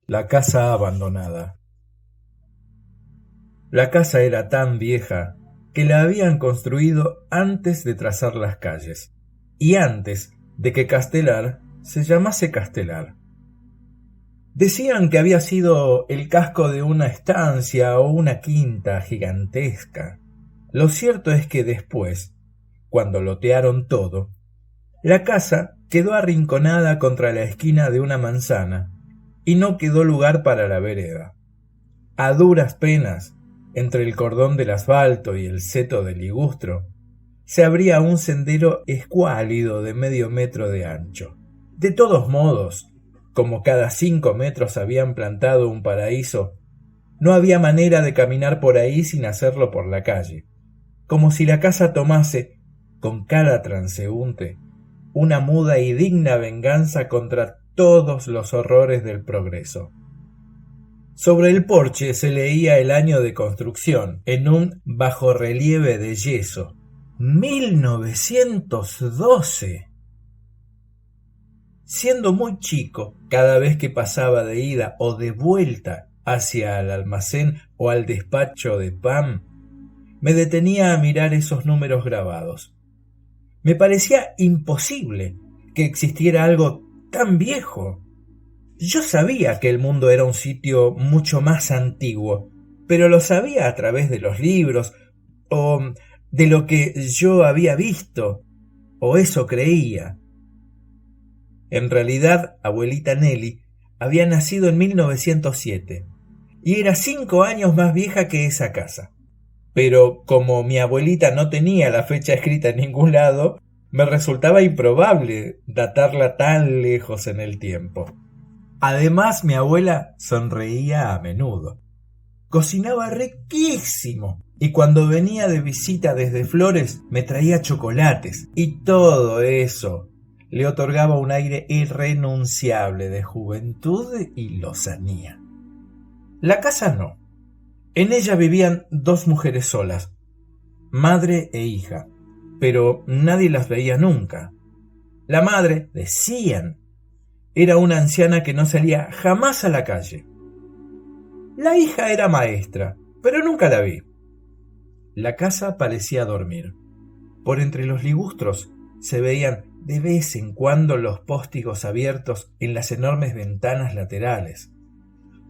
La casa abandonada. La casa era tan vieja que la habían construido antes de trazar las calles y antes de que Castelar se llamase Castelar. Decían que había sido el casco de una estancia o una quinta gigantesca. Lo cierto es que después, cuando lotearon todo, la casa quedó arrinconada contra la esquina de una manzana y no quedó lugar para la vereda. A duras penas, entre el cordón del asfalto y el seto del ligustro, se abría un sendero escuálido de medio metro de ancho. De todos modos, como cada 5 metros habían plantado un paraíso, no había manera de caminar por ahí sin hacerlo por la calle, como si la casa tomase, con cada transeúnte, una muda y digna venganza contra todos los horrores del progreso. Sobre el porche se leía el año de construcción, en un bajorrelieve de yeso. 1912. Siendo muy chico, cada vez que pasaba de ida o de vuelta hacia el almacén o al despacho de pan, me detenía a mirar esos números grabados. Me parecía imposible que existiera algo tan viejo. Yo sabía que el mundo era un sitio mucho más antiguo, pero lo sabía a través de los libros, o de lo que yo había visto, o eso creía. En realidad, abuelita Nelly había nacido en 1907 y era 5 años más vieja que esa casa. Pero como mi abuelita no tenía la fecha escrita en ningún lado, me resultaba improbable datarla tan lejos en el tiempo. Además, mi abuela sonreía a menudo. Cocinaba riquísimo y cuando venía de visita desde Flores me traía chocolates y todo eso le otorgaba un aire irrenunciable de juventud y lozanía. La casa no. En ella vivían 2 mujeres solas, madre e hija, pero nadie las veía nunca. La madre, decían, era una anciana que no salía jamás a la calle. La hija era maestra, pero nunca la vi. La casa parecía dormir. Por entre los ligustros se veían de vez en cuando los póstigos abiertos en las enormes ventanas laterales,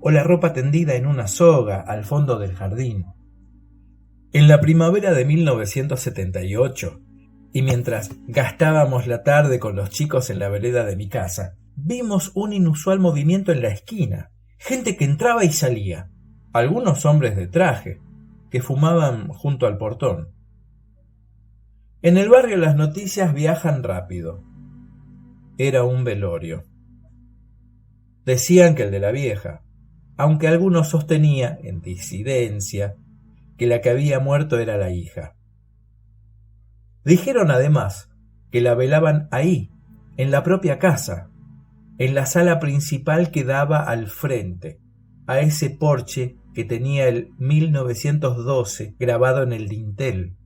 o la ropa tendida en una soga al fondo del jardín. En la primavera de 1978, y mientras gastábamos la tarde con los chicos en la vereda de mi casa, vimos un inusual movimiento en la esquina, gente que entraba y salía, algunos hombres de traje, que fumaban junto al portón. En el barrio las noticias viajan rápido. Era un velorio. Decían que el de la vieja, aunque algunos sostenían, en disidencia, que la que había muerto era la hija. Dijeron además que la velaban ahí, en la propia casa, en la sala principal que daba al frente, a ese porche que tenía el 1912 grabado en el dintel.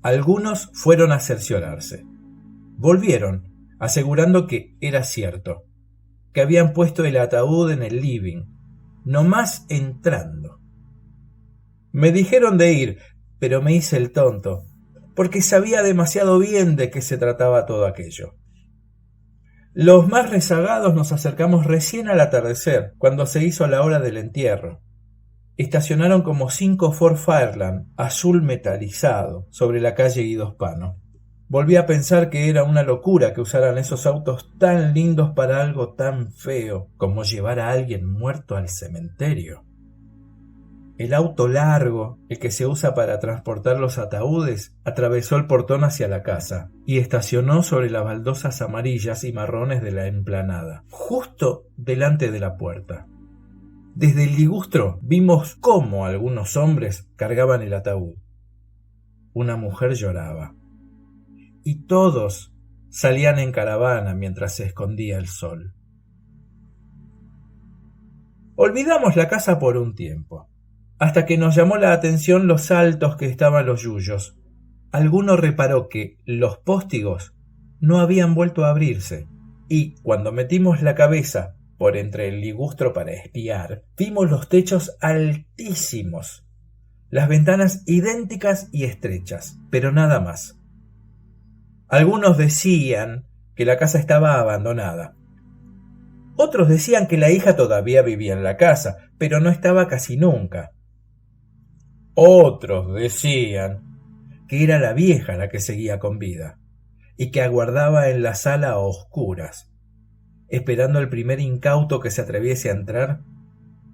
Algunos fueron a cerciorarse. Volvieron, asegurando que era cierto, que habían puesto el ataúd en el living, nomás entrando. Me dijeron de ir, pero me hice el tonto, porque sabía demasiado bien de qué se trataba todo aquello. Los más rezagados nos acercamos recién al atardecer, cuando se hizo la hora del entierro. Estacionaron como 5 Ford Fairlane, azul metalizado, sobre la calle Guido Hispano. Volví a pensar que era una locura que usaran esos autos tan lindos para algo tan feo como llevar a alguien muerto al cementerio. El auto largo, el que se usa para transportar los ataúdes, atravesó el portón hacia la casa y estacionó sobre las baldosas amarillas y marrones de la emplanada, justo delante de la puerta. Desde el ligustro vimos cómo algunos hombres cargaban el ataúd. Una mujer lloraba. Y todos salían en caravana mientras se escondía el sol. Olvidamos la casa por un tiempo, hasta que nos llamó la atención los altos que estaban los yuyos. Alguno reparó que los póstigos no habían vuelto a abrirse, y cuando metimos la cabeza por entre el ligustro para espiar, vimos los techos altísimos, las ventanas idénticas y estrechas, pero nada más. Algunos decían que la casa estaba abandonada. Otros decían que la hija todavía vivía en la casa, pero no estaba casi nunca. Otros decían que era la vieja la que seguía con vida y que aguardaba en la sala a oscuras, esperando el primer incauto que se atreviese a entrar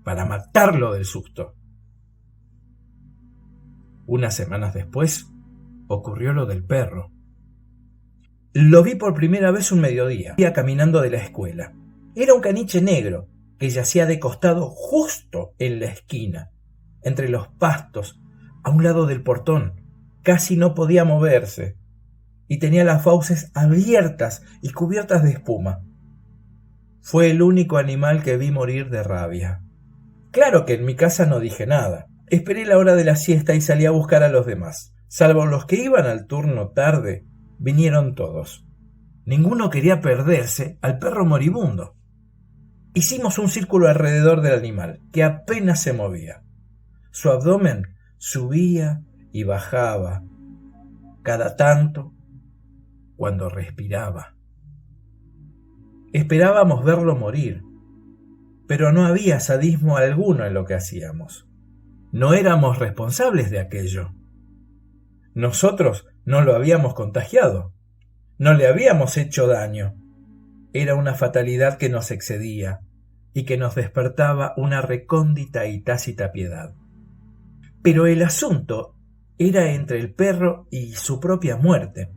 para matarlo del susto. Unas semanas después ocurrió lo del perro. Lo vi por primera vez un mediodía, caminando de la escuela. Era un caniche negro que yacía de costado justo en la esquina, entre los pastos, a un lado del portón. Casi no podía moverse y tenía las fauces abiertas y cubiertas de espuma. Fue el único animal que vi morir de rabia. Claro que en mi casa no dije nada. Esperé la hora de la siesta y salí a buscar a los demás. Salvo los que iban al turno tarde, vinieron todos. Ninguno quería perderse al perro moribundo. Hicimos un círculo alrededor del animal, que apenas se movía. Su abdomen subía y bajaba, cada tanto, cuando respiraba. Esperábamos verlo morir, pero no había sadismo alguno en lo que hacíamos. No éramos responsables de aquello. Nosotros no lo habíamos contagiado, no le habíamos hecho daño. Era una fatalidad que nos excedía y que nos despertaba una recóndita y tácita piedad. Pero el asunto era entre el perro y su propia muerte.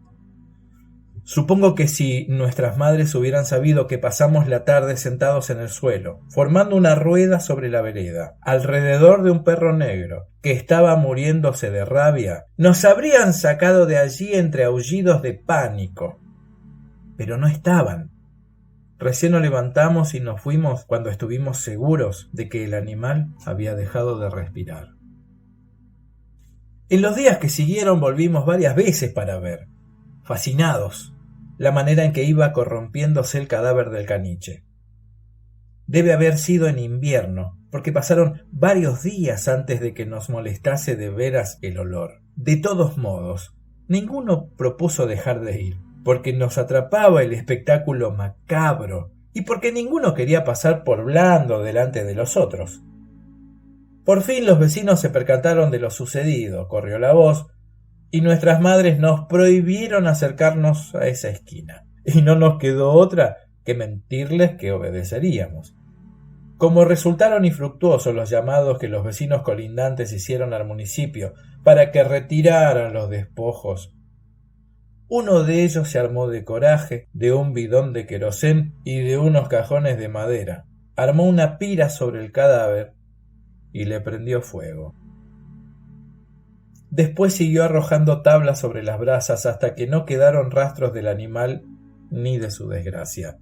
Supongo que si nuestras madres hubieran sabido que pasamos la tarde sentados en el suelo, formando una rueda sobre la vereda, alrededor de un perro negro que estaba muriéndose de rabia, nos habrían sacado de allí entre aullidos de pánico. Pero no estaban. Recién nos levantamos y nos fuimos cuando estuvimos seguros de que el animal había dejado de respirar. En los días que siguieron volvimos varias veces para ver, fascinados, la manera en que iba corrompiéndose el cadáver del caniche. Debe haber sido en invierno, porque pasaron varios días antes de que nos molestase de veras el olor. De todos modos, ninguno propuso dejar de ir, porque nos atrapaba el espectáculo macabro y porque ninguno quería pasar por blando delante de los otros. Por fin los vecinos se percataron de lo sucedido, corrió la voz, y nuestras madres nos prohibieron acercarnos a esa esquina, y no nos quedó otra que mentirles que obedeceríamos. Como resultaron infructuosos los llamados que los vecinos colindantes hicieron al municipio para que retiraran los despojos, uno de ellos se armó de coraje, de un bidón de querosén y de unos cajones de madera. Armó una pira sobre el cadáver y le prendió fuego. Después siguió arrojando tablas sobre las brasas hasta que no quedaron rastros del animal ni de su desgracia.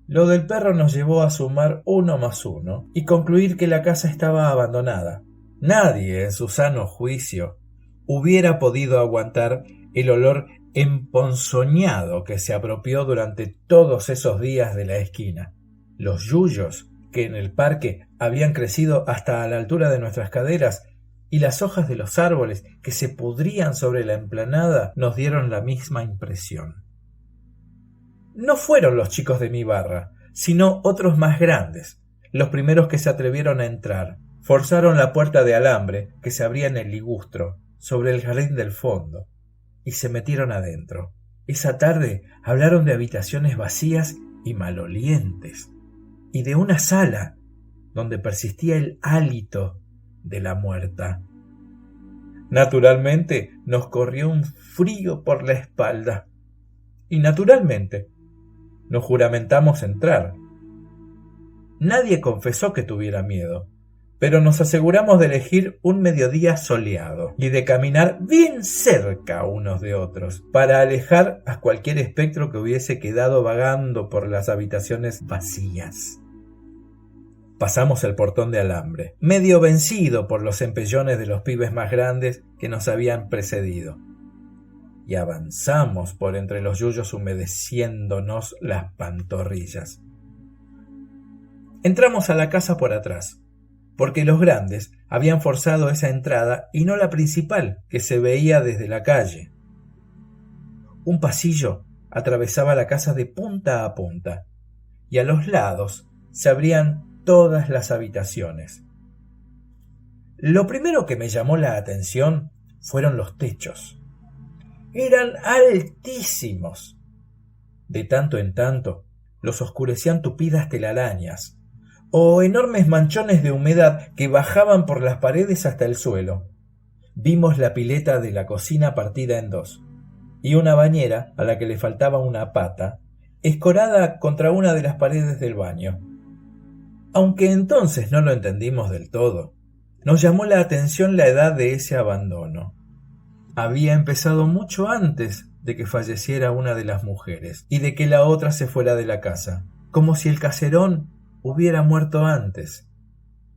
Lo del perro nos llevó a sumar 1 más 1 y concluir que la casa estaba abandonada. Nadie, en su sano juicio, hubiera podido aguantar el olor emponzoñado que se apropió durante todos esos días de la esquina. Los yuyos, que en el parque habían crecido hasta a la altura de nuestras caderas, y las hojas de los árboles que se pudrían sobre la emplanada nos dieron la misma impresión. No fueron los chicos de mi barra, sino otros más grandes, los primeros que se atrevieron a entrar. Forzaron la puerta de alambre que se abría en el ligustro, sobre el jardín del fondo, y se metieron adentro. Esa tarde hablaron de habitaciones vacías y malolientes, y de una sala donde persistía el hálito de la muerta. Naturalmente nos corrió un frío por la espalda, y naturalmente nos juramentamos entrar. Nadie confesó que tuviera miedo, pero nos aseguramos de elegir un mediodía soleado y de caminar bien cerca unos de otros para alejar a cualquier espectro que hubiese quedado vagando por las habitaciones vacías. Pasamos el portón de alambre, medio vencido por los empellones de los pibes más grandes que nos habían precedido, y avanzamos por entre los yuyos humedeciéndonos las pantorrillas. Entramos a la casa por atrás, porque los grandes habían forzado esa entrada y no la principal que se veía desde la calle. Un pasillo atravesaba la casa de punta a punta y a los lados se abrían todas las habitaciones. Lo primero que me llamó la atención fueron los techos. Eran altísimos. De tanto en tanto los oscurecían tupidas telarañas o enormes manchones de humedad que bajaban por las paredes hasta el suelo. Vimos la pileta de la cocina partida en dos y una bañera a la que le faltaba una pata, escorada contra una de las paredes del baño. Aunque entonces no lo entendimos del todo, nos llamó la atención la edad de ese abandono. Había empezado mucho antes de que falleciera una de las mujeres y de que la otra se fuera de la casa, como si el caserón hubiera muerto antes,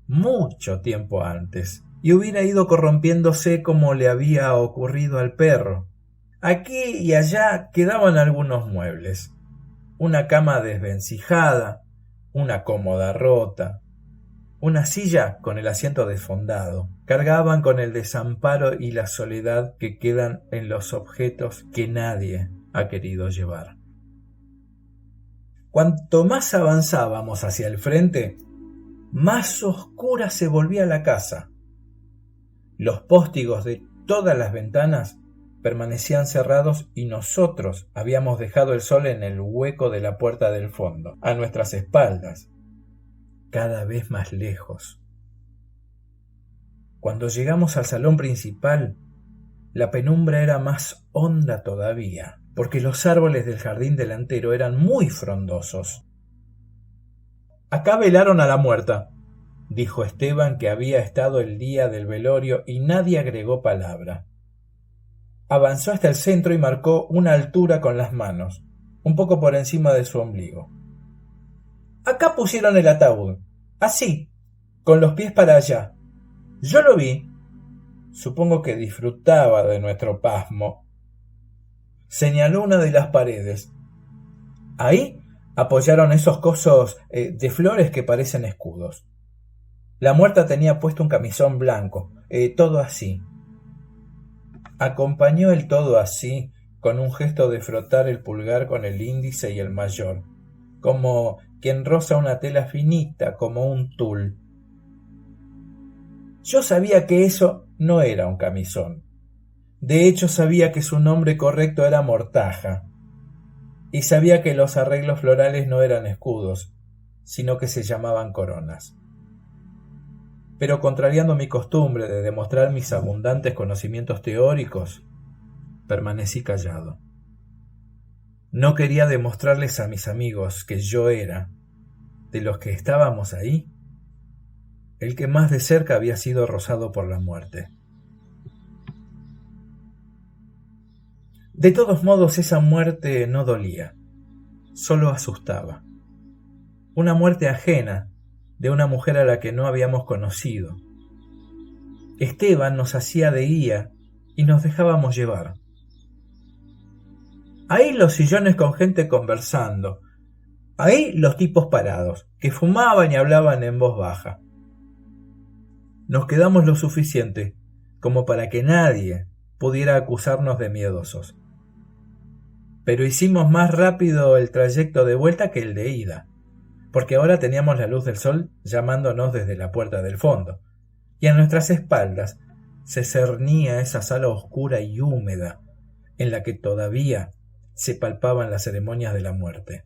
mucho tiempo antes, y hubiera ido corrompiéndose como le había ocurrido al perro. Aquí y allá quedaban algunos muebles, una cama desvencijada, una cómoda rota, una silla con el asiento desfondado. Cargaban con el desamparo y la soledad que quedan en los objetos que nadie ha querido llevar. Cuanto más avanzábamos hacia el frente, más oscura se volvía la casa. Los póstigos de todas las ventanas permanecían cerrados y nosotros habíamos dejado el sol en el hueco de la puerta del fondo, a nuestras espaldas, cada vez más lejos. Cuando llegamos al salón principal, la penumbra era más honda todavía, porque los árboles del jardín delantero eran muy frondosos. «Acá velaron a la muerta», dijo Esteban, que había estado el día del velorio, y nadie agregó palabra. Avanzó hasta el centro y marcó una altura con las manos, un poco por encima de su ombligo. «Acá pusieron el ataúd, así, con los pies para allá. Yo lo vi». Supongo que disfrutaba de nuestro pasmo. Señaló una de las paredes. Ahí apoyaron esos cosos de flores que parecen escudos. La muerta tenía puesto un camisón blanco, todo así. Acompañó el todo así con un gesto de frotar el pulgar con el índice y el mayor, como quien roza una tela finita, como un tul. Yo sabía que eso no era un camisón. De hecho, sabía que su nombre correcto era mortaja, y sabía que los arreglos florales no eran escudos, sino que se llamaban coronas. Pero contrariando mi costumbre de demostrar mis abundantes conocimientos teóricos, permanecí callado. No quería demostrarles a mis amigos que yo era, de los que estábamos ahí, el que más de cerca había sido rozado por la muerte. De todos modos, esa muerte no dolía, solo asustaba. Una muerte ajena, de una mujer a la que no habíamos conocido. Esteban nos hacía de guía y nos dejábamos llevar. Ahí los sillones con gente conversando, ahí los tipos parados, que fumaban y hablaban en voz baja. Nos quedamos lo suficiente como para que nadie pudiera acusarnos de miedosos. Pero hicimos más rápido el trayecto de vuelta que el de ida, porque ahora teníamos la luz del sol llamándonos desde la puerta del fondo, y a nuestras espaldas se cernía esa sala oscura y húmeda en la que todavía se palpaban las ceremonias de la muerte.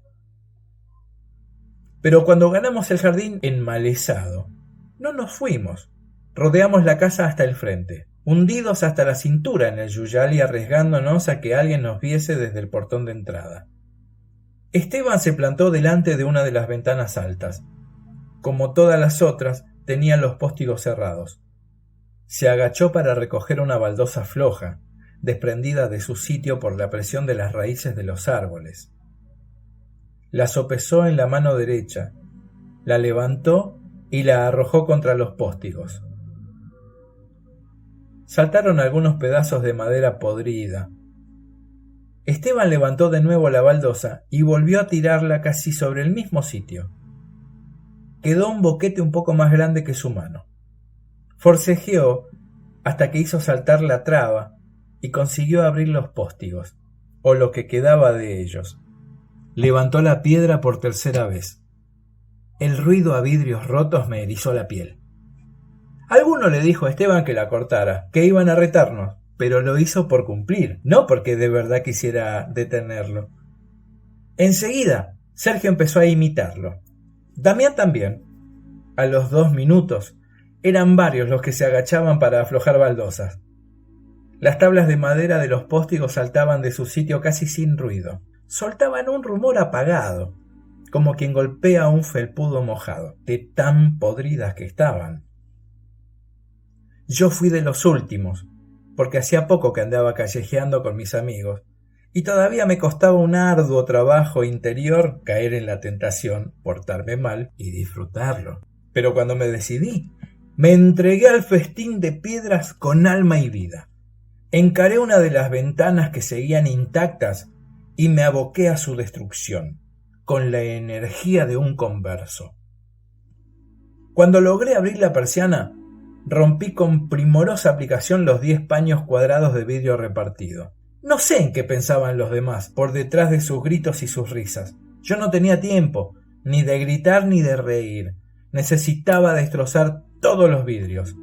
Pero cuando ganamos el jardín enmalezado, no nos fuimos. Rodeamos la casa hasta el frente, hundidos hasta la cintura en el yuyal y arriesgándonos a que alguien nos viese desde el portón de entrada. Esteban se plantó delante de una de las ventanas altas. Como todas las otras, tenían los póstigos cerrados. Se agachó para recoger una baldosa floja, desprendida de su sitio por la presión de las raíces de los árboles. La sopesó en la mano derecha, la levantó y la arrojó contra los póstigos. Saltaron algunos pedazos de madera podrida, Esteban levantó de nuevo la baldosa y volvió a tirarla casi sobre el mismo sitio. Quedó un boquete un poco más grande que su mano. Forcejeó hasta que hizo saltar la traba y consiguió abrir los póstigos, o lo que quedaba de ellos. Levantó la piedra por tercera vez. El ruido a vidrios rotos me erizó la piel. Alguno le dijo a Esteban que la cortara, que iban a retarnos, pero lo hizo por cumplir, no porque de verdad quisiera detenerlo. Enseguida, Sergio empezó a imitarlo. Damián también. A los 2 minutos, eran varios los que se agachaban para aflojar baldosas. Las tablas de madera de los póstigos saltaban de su sitio casi sin ruido. Soltaban un rumor apagado, como quien golpea un felpudo mojado, de tan podridas que estaban. Yo fui de los últimos, porque hacía poco que andaba callejeando con mis amigos, y todavía me costaba un arduo trabajo interior caer en la tentación, portarme mal y disfrutarlo. Pero cuando me decidí, me entregué al festín de piedras con alma y vida. Encaré una de las ventanas que seguían intactas y me aboqué a su destrucción, con la energía de un converso. Cuando logré abrir la persiana, rompí con primorosa aplicación los 10 paños cuadrados de vidrio repartido. No sé en qué pensaban los demás, por detrás de sus gritos y sus risas. Yo no tenía tiempo, ni de gritar ni de reír. Necesitaba destrozar todos los vidrios.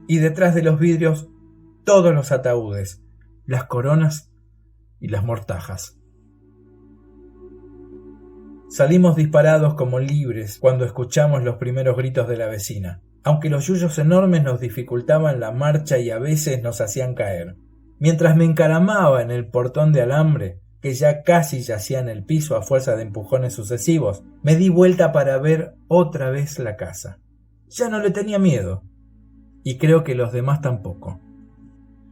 Y detrás de los vidrios, todos los ataúdes, las coronas y las mortajas. Salimos disparados como libres cuando escuchamos los primeros gritos de la vecina, aunque los yuyos enormes nos dificultaban la marcha y a veces nos hacían caer. Mientras me encaramaba en el portón de alambre, que ya casi yacía en el piso a fuerza de empujones sucesivos, me di vuelta para ver otra vez la casa. Ya no le tenía miedo, y creo que los demás tampoco.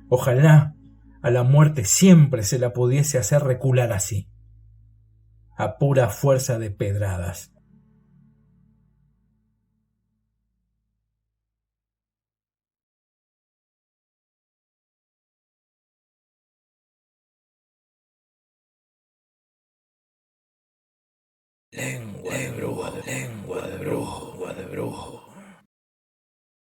Ojalá a la muerte siempre se la pudiese hacer recular así, a pura fuerza de pedradas. Lengua de brujo, lengua de brujo, lengua de brujo.